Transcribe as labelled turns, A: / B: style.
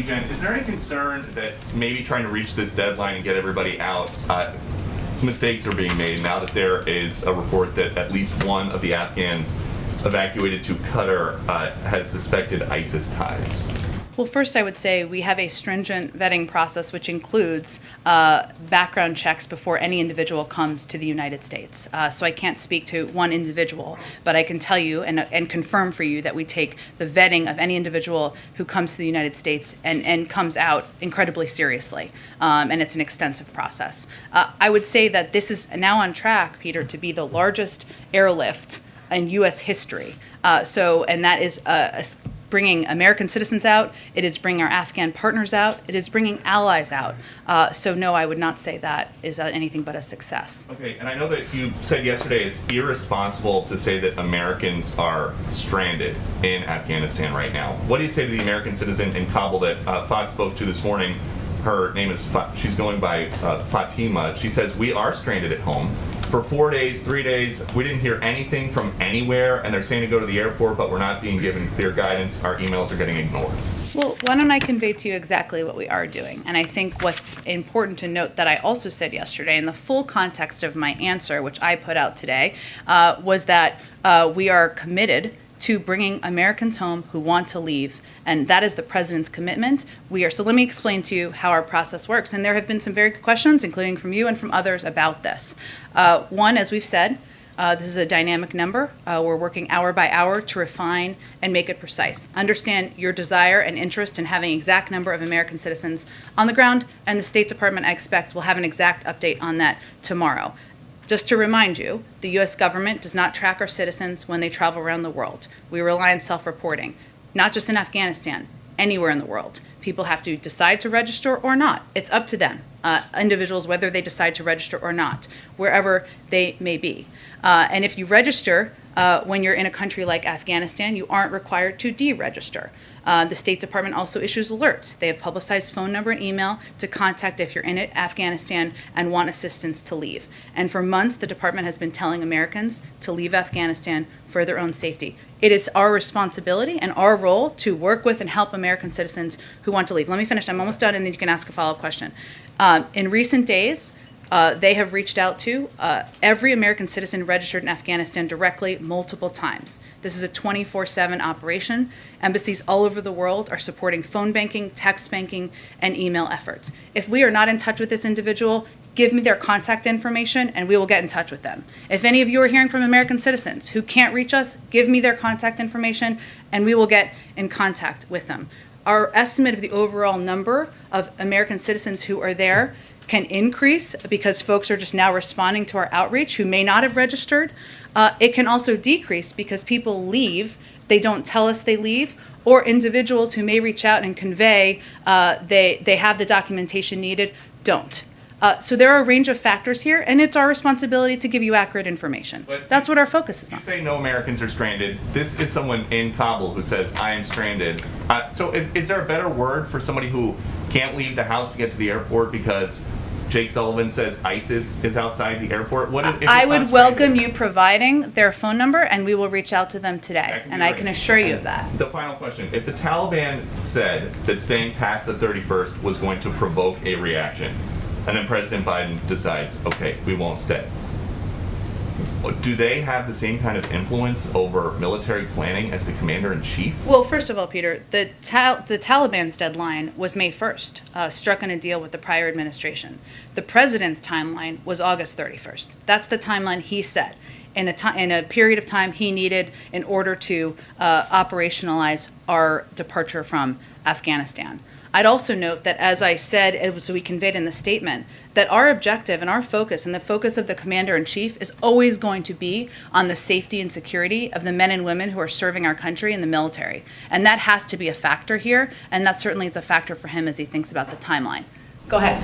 A: you, Jen. Is there any concern that maybe trying to reach this deadline and get everybody out, mistakes are being made now that there is a report that at least one of the Afghans evacuated to Qatar has suspected ISIS ties?
B: Well, first I would say we have a stringent vetting process which includes background checks before any individual comes to the United States. So I can't speak to one individual, but I can tell you and confirm for you that we take the vetting of any individual who comes to the United States and comes out incredibly seriously, and it's an extensive process. I would say that this is now on track, Peter, to be the largest airlift in U.S. history. And that is bringing American citizens out, it is bringing our Afghan partners out, it is bringing allies out. So no, I would not say that is anything but a success.
A: Okay, and I know that you said yesterday it's irresponsible to say that Americans are stranded in Afghanistan right now. What do you say to the American citizen in Kabul that Fox spoke to this morning? Her name is, she's going by Fatima. She says, we are stranded at home. For 4 days, 3 days, we didn't hear anything from anywhere, and they're saying to go to the airport, but we're not being given clear guidance. Our emails are getting ignored.
B: Well, why don't I convey to you exactly what we are doing? And I think what's important to note that I also said yesterday, in the full context of my answer, which I put out today, was that we are committed to bringing Americans home who want to leave. And that is the president's commitment. So let me explain to you how our process works. And there have been some very good questions, including from you and from others, about this. One, as we've said, this is a dynamic number. We're working hour by hour to refine and make it precise. Understand your desire and interest in having exact number of American citizens on the ground, and the State Department, I expect, will have an exact update on that tomorrow. Just to remind you, the U.S. government does not track our citizens when they travel around the world. We rely on self-reporting, not just in Afghanistan, anywhere in the world. People have to decide to register or not. It's up to them, individuals, whether they decide to register or not, wherever they may be. And if you register when you're in a country like Afghanistan, you aren't required to deregister. The State Department also issues alerts. They have publicized phone number and email to contact if you're in Afghanistan and want assistance to leave. And for months, the department has been telling Americans to leave Afghanistan for their own safety. It is our responsibility and our role to work with and help American citizens who want to leave. Let me finish. I'm almost done, and then you can ask a follow-up question. In recent days, they have reached out to every American citizen registered in Afghanistan directly multiple times. This is a 24/7 operation. Embassies all over the world are supporting phone banking, text banking, and email efforts. If we are not in touch with this individual, give me their contact information and we will get in touch with them. If any of you are hearing from American citizens who can't reach us, give me their contact information and we will get in contact with them. Our estimate of the overall number of American citizens who are there can increase because folks are just now responding to our outreach who may not have registered. It can also decrease because people leave, they don't tell us they leave, or individuals who may reach out and convey they have the documentation needed, don't. So there are a range of factors here, and it's our responsibility to give you accurate information. But that's what our focus is on.
A: You say no Americans are stranded. This is someone in Kabul who says, I am stranded. So is there a better word for somebody who can't leave the house to get to the airport because Jake Sullivan says ISIS is outside the airport?
B: I would welcome you providing their phone number, and we will reach out to them today, and I can assure you of that.
A: The final question. If the Taliban said that staying past the 31st was going to provoke a reaction, and then President Biden decides, okay, we won't stay, do they have the same kind of influence over military planning as the commander-in-chief?
B: Well, first of all, Peter, the Taliban's deadline was May 1st, struck in a deal with the prior administration. The president's timeline was August 31st. That's the timeline he set in a period of time he needed in order to operationalize our departure from Afghanistan. I'd also note that, as I said, as we conveyed in the statement, that our objective and our focus and the focus of the commander-in-chief is always going to be on the safety and security of the men and women who are serving our country in the military. And that has to be a factor here, and that certainly is a factor for him as he thinks about the timeline. Go ahead.